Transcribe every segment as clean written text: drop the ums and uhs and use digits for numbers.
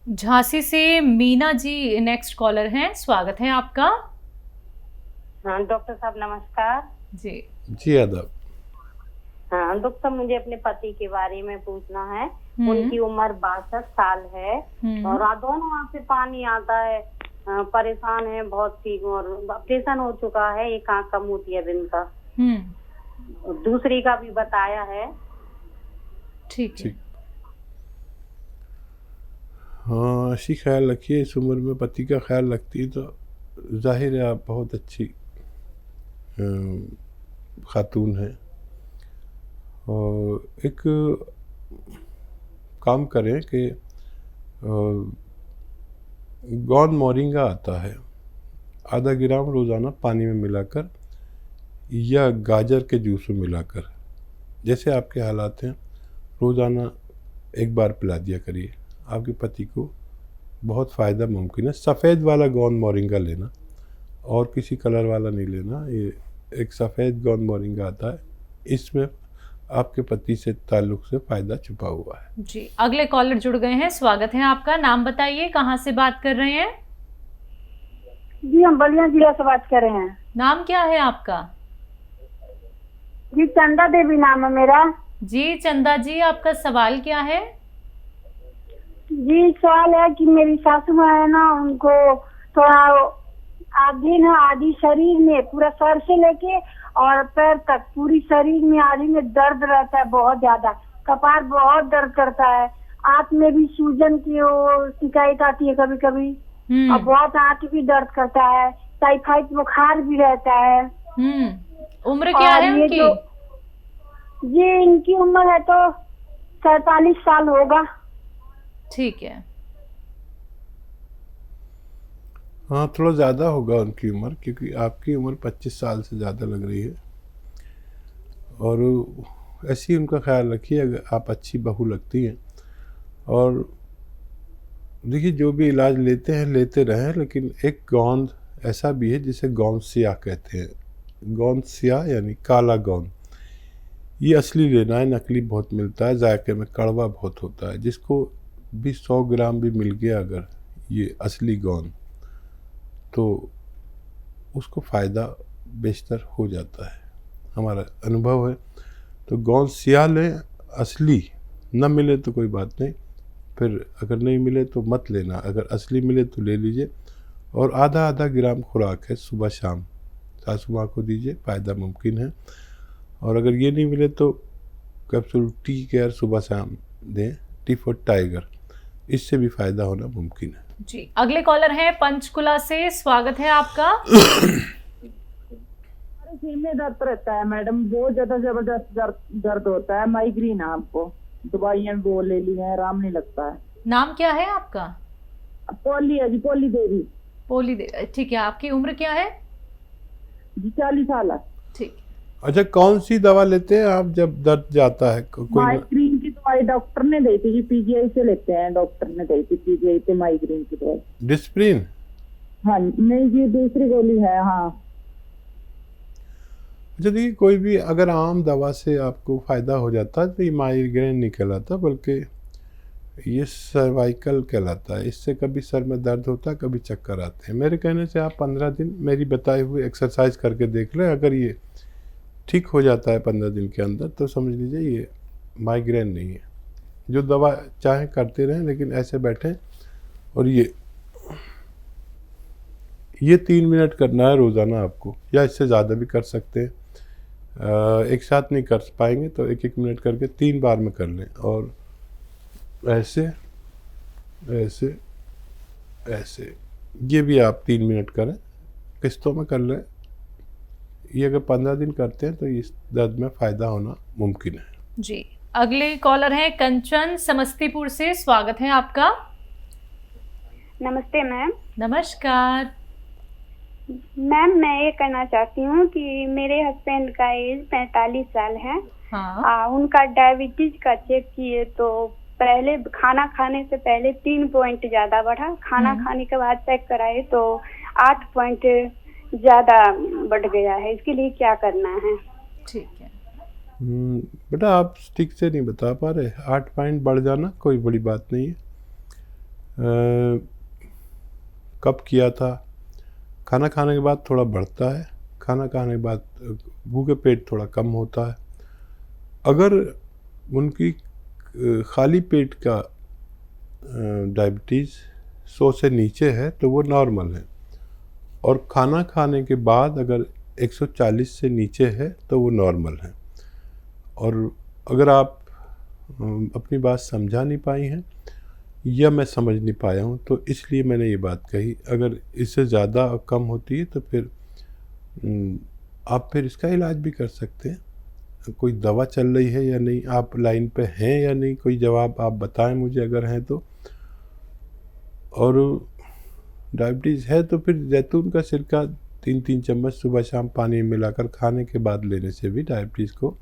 झांसी से Meena ji next collar हैं, स्वागत है आपका। हाँ डॉक्टर साहब नमस्कार। जी जी आदाब। हाँ डॉक्टर साहब, मुझे अपने पति के बारे में पूछना है। उनकी हम्म उम्र 62 साल है और दोनों आँख से पानी आता है। परेशान है बहुत ही, और ऑपरेशन हो चुका है, एक आँख का मोतियाबिंद का, दूसरी का भी बताया है। ठीक है। हाँ, अच्छी ख्याल रखिए। इस उम्र में पति का ख्याल रखती है तो जाहिर है आप बहुत अच्छी खातून है। और एक काम करें कि गोंद मोरिंगा आता है, आधा ग्राम रोज़ाना पानी में मिलाकर या गाजर के जूस में मिलाकर, जैसे आपके हालात हैं, रोज़ाना एक बार पिला दिया करिए। आपके पति को बहुत फ़ायदा मुमकिन है। सफ़ेद वाला गोंद मोरिंगा लेना और किसी कलर वाला नहीं लेना। ये एक सफ़ेद गोंद मोरिंगा आता है, इसमें आपके पति से ताल्लुक़ से फ़ायदा छुपा हुआ है। जी, अगले कॉलर जुड़ गए हैं, स्वागत है आपका। नाम बताइए, कहाँ से बात कर रहे हैं? जी हम बलिया जिला से बात कर रहे हैं। नाम क्या है आपका? जी चंदा देवी नाम है मेरा। जी चंदा जी, आपका सवाल क्या है? जी सवाल है कि मेरी सासू माँ है ना, उनको थोड़ा आदि शरीर में पूरा सर से लेके और पैर तक पूरी शरीर में आदि में दर्द रहता है, बहुत ज्यादा कपार बहुत दर्द करता है। आंख में भी सूजन की वो शिकायत आती है कभी कभी, और बहुत आंख भी दर्द करता है, टाइफाइड बुखार भी रहता है। उम्र क्या है उनकी? जी इनकी उम्र है तो 47 साल होगा। ठीक है। हाँ, थोड़ा ज़्यादा होगा उनकी उम्र, क्योंकि आपकी उम्र 25 साल से ज़्यादा लग रही है। और ऐसे ही उनका ख्याल रखिए, अगर आप अच्छी बहू लगती हैं। और देखिए, जो भी इलाज लेते हैं लेते रहें, लेकिन एक गोंद ऐसा भी है जिसे गोंद स्याह कहते हैं। गोंद स्याह यानी काला गोंद, ये असली लेना है, नकली बहुत मिलता है, जायके में कड़वा बहुत होता है। जिसको भी 100 ग्राम भी मिल गया अगर ये असली गोंद, तो उसको फ़ायदा बेशतर हो जाता है, हमारा अनुभव है। तो गोंद स्याह लें, असली न मिले तो कोई बात नहीं, फिर अगर नहीं मिले तो मत लेना, अगर असली मिले तो ले लीजिए। और आधा आधा ग्राम खुराक है, सुबह शाम सासू माँ को दीजिए, फ़ायदा मुमकिन है। और अगर ये नहीं मिले तो कैप्सूल टी केयर सुबह शाम दें, टी फॉर टाइगर, इससे भी फ़ायदा होना मुमकिन है। जी, अगले कॉलर हैं पंचकुला से, स्वागत है आपका। सिर में दर्द रहता है मैडम, बहुत ज्यादा जबरदस्त दर्द होता है, माइग्रेन है। आपको दवाइयाँ वो ले ली है, आराम नहीं लगता है। नाम क्या है आपका? पोली है जी, पोली देवी। पोली देवी, ठीक है। आपकी उम्र क्या है? जी 40 साल है। ठीक। अच्छा, कौन सी दवा लेते हैं आप जब दर्द जाता है? कोई माइग्रेन की दवाई डॉक्टर ने दी थी जी, पीजीआई से लेते हैं, डॉक्टर ने दी थी पीजीआई से माइग्रेन की दवाई। डिस्प्रिन? हाँ नहीं जी, दूसरी गोली है। हाँ अच्छा, देखिए, कोई भी अगर आम दवा से आपको फ़ायदा हो जाता है तो ये माइग्रेन नहीं कहलाता, बल्कि ये सर्वाइकल कहलाता है। इससे कभी सर में दर्द होता है, कभी चक्कर आते हैं। मेरे कहने से आप 15 दिन मेरी बताई हुई एक्सरसाइज करके देख लें। अगर ये ठीक हो जाता है 15 दिन के अंदर, तो समझ लीजिए ये माइग्रेन नहीं है। जो दवा चाहें करते रहें, लेकिन ऐसे बैठें। और ये 3 मिनट करना है रोज़ाना आपको, या इससे ज़्यादा भी कर सकते हैं। एक साथ नहीं कर पाएंगे तो 1-1 मिनट करके 3 बार में कर लें। और ऐसे ऐसे ऐसे, ये भी आप 3 मिनट करें, किस्तों में कर लें। ये अगर 15 दिन करते हैं तो इस दर्द में फ़ायदा होना मुमकिन है। जी, अगले कॉलर हैं कंचन समस्तीपुर से, स्वागत है आपका। नमस्ते मैम। नमस्कार मैम, मैं ये कहना चाहती हूँ कि मेरे हस्बैंड का एज 45 साल है। हाँ। उनका डायबिटीज का चेक किए तो पहले खाना खाने से पहले 3 पॉइंट ज्यादा बढ़ा, खाना खाने के बाद चेक कराए तो 8 पॉइंट ज्यादा बढ़ गया है। इसके लिए क्या करना है? ठीक है। बेटा, आप ठीक से नहीं बता पा रहे। 8 पॉइंट बढ़ जाना कोई बड़ी बात नहीं है। कब किया था? खाना खाने के बाद थोड़ा बढ़ता है, खाना खाने के बाद भूखे पेट थोड़ा कम होता है। अगर उनकी खाली पेट का डायबिटीज़ 100 से नीचे है तो वो नॉर्मल है, और खाना खाने के बाद अगर 140 से नीचे है तो वो नॉर्मल है। और अगर आप अपनी बात समझा नहीं पाई हैं या मैं समझ नहीं पाया हूँ तो इसलिए मैंने ये बात कही। अगर इससे ज़्यादा कम होती है तो फिर आप फिर इसका इलाज भी कर सकते हैं। कोई दवा चल रही है या नहीं, आप लाइन पे हैं या नहीं, कोई जवाब आप बताएं मुझे अगर हैं तो। और डायबिटीज़ है तो फिर जैतून का सिरका 3-3 चम्मच सुबह शाम पानी में मिलाकर खाने के बाद लेने से भी डायबिटीज़ को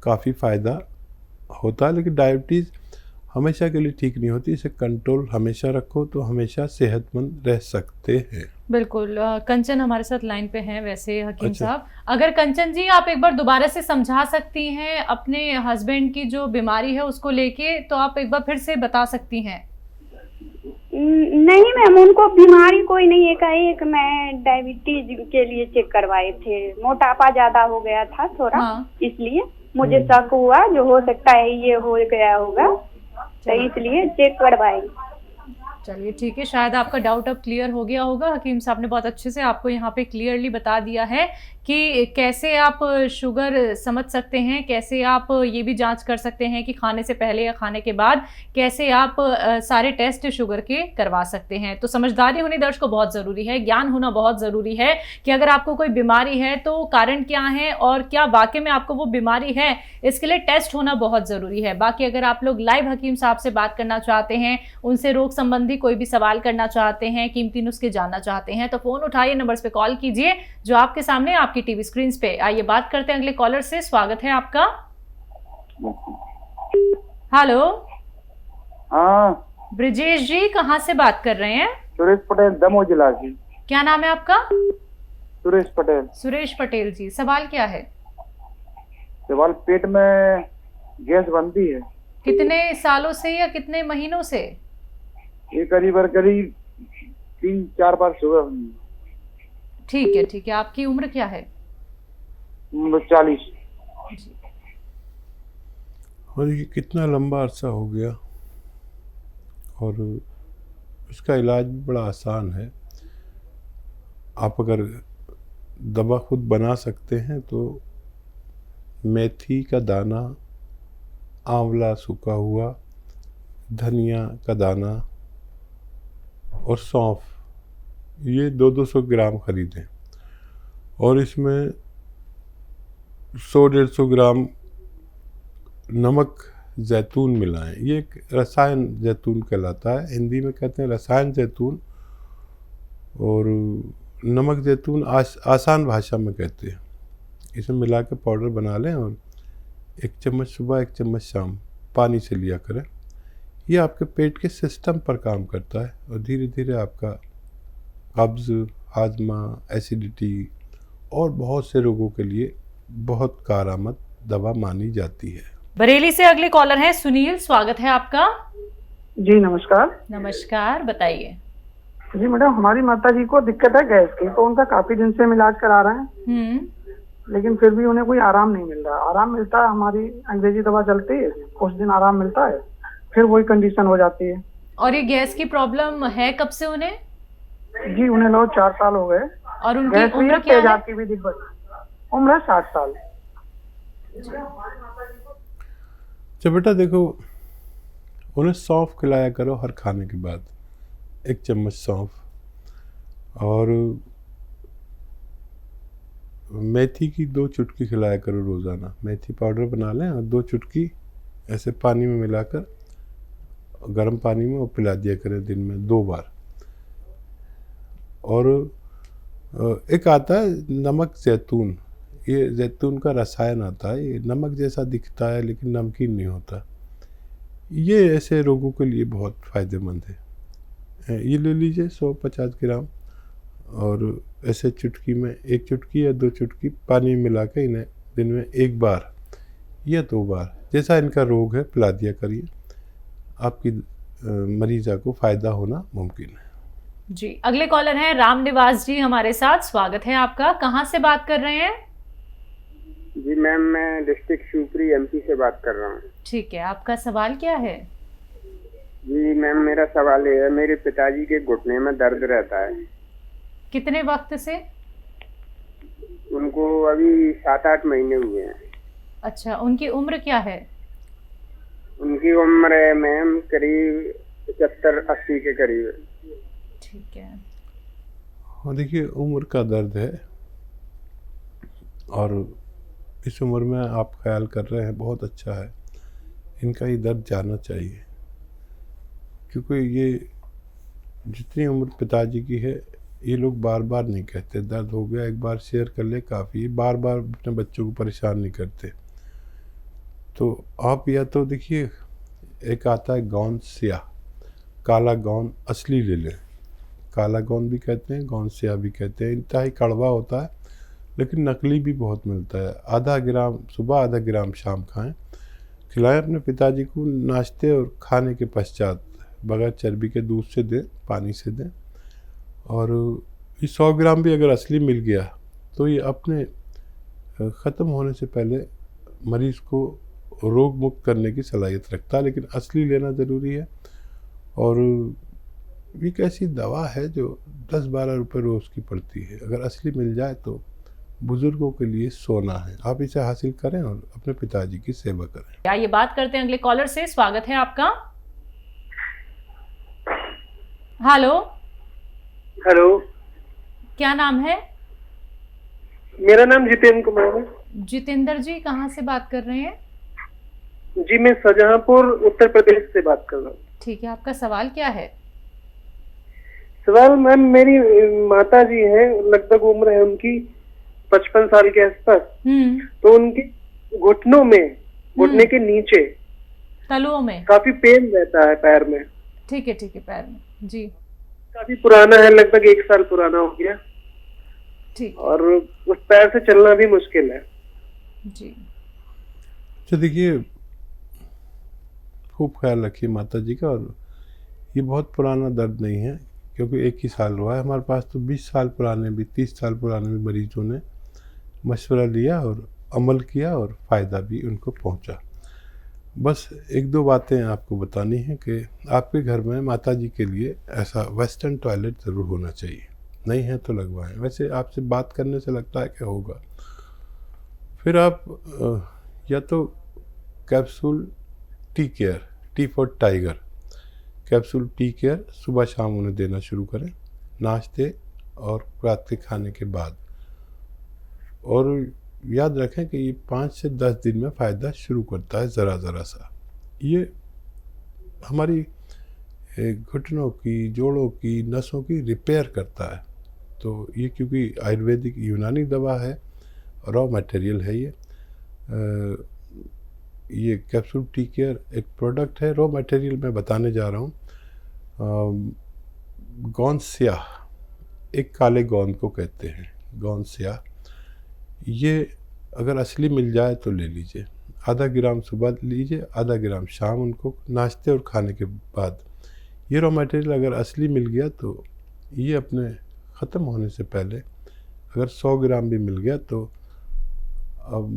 काफ़ी फ़ायदा होता है। लेकिन डायबिटीज़ हमेशा के लिए ठीक नहीं होती, इसे कंट्रोल हमेशा रखो तो हमेशा सेहतमंद रह सकते हैं। बिल्कुल। कंचन हमारे साथ लाइन पे हैं वैसे हकीम अच्छा। साहब। अगर कंचन जी आप एक बार दोबारा से समझा सकती हैं अपने हस्बैंड की जो बीमारी है उसको लेके, तो आप एक बार फिर से बता सकती हैं। नहीं मैम, उनको बीमारी कोई नहीं है। एकाएक मैं डायबिटीज के लिए चेक करवाए थे, मोटापा ज्यादा हो गया था थोड़ा। हाँ। इसलिए मुझे शक हुआ जो हो सकता है ये हो गया होगा, तो इसलिए चेक करवाई। चलिए ठीक है, शायद आपका डाउट अब क्लियर हो गया होगा। हकीम साहब ने बहुत अच्छे से आपको यहाँ पे क्लियरली बता दिया है कि कैसे आप शुगर समझ सकते हैं, कैसे आप ये भी जांच कर सकते हैं कि खाने से पहले या खाने के बाद कैसे आप सारे टेस्ट शुगर के करवा सकते हैं। तो समझदारी होनी दर्शकों बहुत ज़रूरी है, ज्ञान होना बहुत ज़रूरी है कि अगर आपको कोई बीमारी है तो कारण क्या है और क्या वाकई में आपको वो बीमारी है, इसके लिए टेस्ट होना बहुत ज़रूरी है। बाकी अगर आप लोग लाइव हकीम साहब से बात करना चाहते हैं, उनसे रोग संबंधी कोई भी सवाल करना चाहते हैं, कीमती नुस्खे जानना चाहते हैं, तो फ़ोन उठाइए, नंबर्स पे कॉल कीजिए जो आपके सामने आपकी टीवी स्क्रीन पे। आइए बात करते हैं अगले कॉलर से। स्वागत है आपका। हेलो। हाँ ब्रिजेश जी, कहाँ से बात कर रहे हैं? सुरेश पटेल, दमोह जिला से। क्या नाम है आपका? सुरेश पटेल। सुरेश पटेल जी, सवाल क्या है? सवाल, पेट में गैस बनती है। कितने सालों से या कितने महीनों से? ये करीब 3-4 बार सुबह हुई। ठीक है ठीक है, आपकी उम्र क्या है? 40। और ये कितना लंबा अरसा हो गया, और इसका इलाज भी बड़ा आसान है। आप अगर दवा खुद बना सकते हैं तो मेथी का दाना, आंवला सूखा हुआ, धनिया का दाना और सौंफ, ये 200-200 ग्राम खरीदें और इसमें 100-150 ग्राम नमक जैतून मिलाएं। ये एक रसायन जैतून कहलाता है, हिंदी में कहते हैं रसायन जैतून, और नमक जैतून आसान भाषा में कहते हैं। इसे मिला के पाउडर बना लें और 1 चम्मच सुबह 1 चम्मच शाम पानी से लिया करें। ये आपके पेट के सिस्टम पर काम करता है और धीरे धीरे आपका कब्ज़, हाजमा, एसिडिटी और बहुत से रोगों के लिए बहुत कारआमद दवा मानी जाती है। बरेली से अगले कॉलर हैं सुनील, स्वागत है आपका। जी नमस्कार। नमस्कार, बताइए। जी मैडम, हमारी माता जी को दिक्कत है गैस की, तो उनका काफी दिन से हम इलाज करा रहे हैं, लेकिन फिर भी उन्हें कोई आराम नहीं मिल रहा। आराम मिलता है, हमारी अंग्रेजी दवा चलती है, कुछ दिन आराम मिलता है, फिर वही कंडीशन हो जाती है। और ये गैस की प्रॉब्लम है कब से उन्हें? जी उन्हें लोग 4 साल हो गए। और उनकी गैस उम्र भी, क्या है? तेजाब की भी दिक्कत। उम्र है 60 साल। अच्छा बेटा देखो, उन्हें सौंफ खिलाया करो हर खाने के बाद, 1 चम्मच सौंफ, और मेथी की 2 चुटकी खिलाया करो रोज़ाना। मेथी पाउडर बना लें और 2 चुटकी ऐसे पानी में मिलाकर गर्म पानी में वो पिला दिया करें दिन में 2 बार। और एक आता है नमक जैतून, ये जैतून का रसायन आता है, ये नमक जैसा दिखता है लेकिन नमकीन नहीं होता। ये ऐसे रोगों के लिए बहुत फ़ायदेमंद है। ये ले लीजिए 150 ग्राम, और ऐसे चुटकी में 1 चुटकी या 2 चुटकी पानी में मिला के इन्हें दिन में 1 बार या 2 बार, जैसा इनका रोग है, पिला दिया करिए। आपकी मरीजा को फ़ायदा होना मुमकिन है। जी, अगले कॉलर हैं राम निवास जी हमारे साथ। स्वागत है आपका। कहाँ से बात कर रहे हैं? जी मैम, मैं डिस्ट्रिक्ट शिवपुरी एमपी से बात कर रहा हूँ। ठीक है, आपका सवाल क्या है? जी मैम, मेरा सवाल ये है, मेरे पिताजी के घुटने में दर्द रहता है। कितने वक्त से? उनको अभी 7-8 महीने हुए हैं। अच्छा, उनकी उम्र क्या है? उनकी उम्र है मैम करीब 75-80 के करीब। ठीक है। और देखिए, उम्र का दर्द है और इस उम्र में आप ख्याल कर रहे हैं, बहुत अच्छा है। इनका ये दर्द जाना चाहिए, क्योंकि ये जितनी उम्र पिताजी की है, ये लोग बार बार नहीं कहते दर्द हो गया, एक बार शेयर कर ले काफ़ी। बार बार अपने बच्चों को परेशान नहीं करते। तो आप या तो देखिए, एक आता है गौन स्याह, काला गौन असली ले लें। काला गौन भी कहते हैं, गौन स्याह भी कहते हैं। इंतहाई कड़वा होता है, लेकिन नकली भी बहुत मिलता है। आधा ग्राम सुबह, आधा ग्राम शाम खाएं। खिलाएं अपने पिताजी को नाश्ते और खाने के पश्चात, बगैर चर्बी के दूध से दें, पानी से दें। और ये 100 ग्राम भी अगर असली मिल गया तो ये अपने ख़त्म होने से पहले मरीज़ को रोग मुक्त करने की सलाहियत रखता है, लेकिन असली लेना ज़रूरी है। और ये एक ऐसी दवा है जो 10-12 रुपये रोज़ की पड़ती है। अगर असली मिल जाए तो बुज़ुर्गों के लिए सोना है। आप इसे हासिल करें और अपने पिताजी की सेवा करें। आइए बात करते हैं अगले कॉलर से। स्वागत है आपका। हेलो। हेलो, क्या नाम है? मेरा नाम जितेंद्र कुमार है। जितेंद्र जी, कहाँ से बात कर रहे हैं? जी, मैं शाहजहांपुर उत्तर प्रदेश से बात कर रहा हूँ। ठीक है, आपका सवाल क्या है? सवाल मैम, मेरी माता जी है, लगभग उम्र है उनकी 55 साल के आसपास। तो उनके घुटनों में, घुटने के नीचे, तलुओं में काफी पेन रहता है पैर में। ठीक है, ठीक है, पैर में। जी, काफी पुराना है, लगभग 1 साल पुराना हो गया। ठीक। और उस पैर से चलना भी मुश्किल है। जी। तो देखिए, खूब ख्याल रखिए माता जी का। और ये बहुत पुराना दर्द नहीं है, क्योंकि 1 ही साल हुआ है। हमारे पास तो 20 साल पुराने भी, 30 साल पुराने भी मरीजों ने मशवरा लिया और अमल किया और फ़ायदा भी उनको पहुंचा। बस 1-2 बातें आपको बतानी है कि आपके घर में माताजी के लिए ऐसा वेस्टर्न टॉयलेट ज़रूर होना चाहिए। नहीं है तो लगवाएं। वैसे आपसे बात करने से लगता है कि होगा। फिर आप या तो capsule tea care, T for tiger, capsule tea care सुबह शाम उन्हें देना शुरू करें, नाश्ते और रात के खाने के बाद। और याद रखें कि ये 5 से 10 दिन में फ़ायदा शुरू करता है, ज़रा सा। ये हमारी घुटनों की, जोड़ों की, नसों की रिपेयर करता है। तो ये क्योंकि आयुर्वेदिक यूनानी दवा है, रॉ मटेरियल है ये कैप्सूल टी केयर एक प्रोडक्ट है। रॉ मटेरियल मैं बताने जा रहा हूँ। गौन स्याह, एक काले गोंद को कहते हैं, गौन स्याह। ये अगर असली मिल जाए तो ले लीजिए। आधा ग्राम सुबह लीजिए, आधा ग्राम शाम, उनको नाश्ते और खाने के बाद। ये रॉ मटेरियल अगर असली मिल गया तो ये अपने ख़त्म होने से पहले अगर 100 ग्राम भी मिल गया तो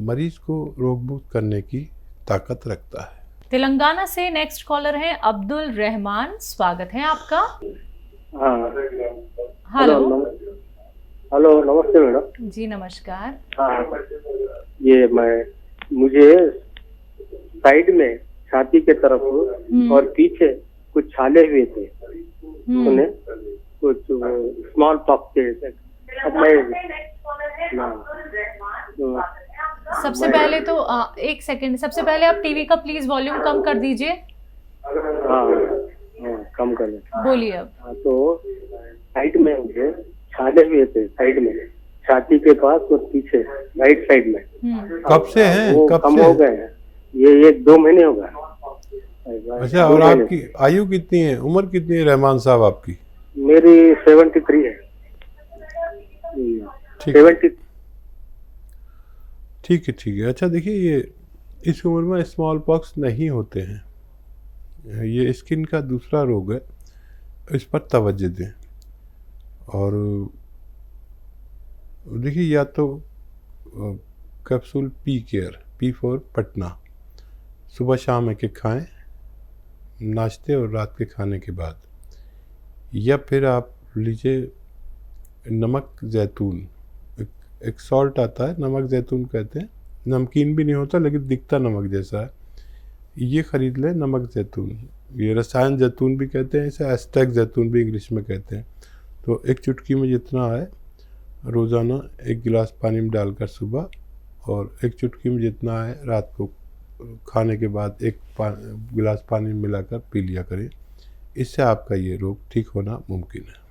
मरीज़ को रोगमुक्त करने की ताकत रखता है। तेलंगाना से नेक्स्ट कॉलर हैं अब्दुल रहमान। स्वागत है आपका। हाँ, हेलो। हेलो, नमस्ते मैडम। जी नमस्कार। हाँ, ये मुझे साइड में छाती के तरफ और पीछे कुछ छाले हुए थे, उन्हें कुछ स्मॉल पॉक्स थे। अब सबसे पहले तो 1 सेकंड, सबसे पहले आप टीवी का प्लीज वॉल्यूम कम कर दीजिए। कम कर दें। बोलिए अब। तो साइड में मुझे छाले हुए थे, साइड में छाती के पास और पीछे राइट साइड में। कब से हैं? कब कम से हो गए हैं? ये 1-2 महीने हो गए। अच्छा, और आपकी आयु कितनी है, उम्र कितनी है रहमान साहब आपकी? मेरी 73 है। ठीक है। अच्छा देखिए, ये इस उम्र में स्मॉल पॉक्स नहीं होते हैं। ये स्किन का दूसरा रोग है, इस पर तवज्जो दें। और देखिए, या तो capsule P care, P for Patna, सुबह शाम एक एक खाएं, नाश्ते और रात के खाने के बाद। या फिर आप लीजिए नमक जैतून, एक सॉल्ट आता है, नमक जैतून कहते हैं, नमकीन भी नहीं होता लेकिन दिखता नमक जैसा है, ये ख़रीद लें, नमक जैतून। ये रसायन जैतून भी कहते हैं इसे, एस्टेक जैतून भी इंग्लिश में कहते हैं। तो एक चुटकी में जितना है रोज़ाना 1 गिलास पानी में डालकर सुबह, और 1 चुटकी में जितना है रात को खाने के बाद 1 गिलास पानी में मिलाकर पी लिया करें। इससे आपका ये रोग ठीक होना मुमकिन है।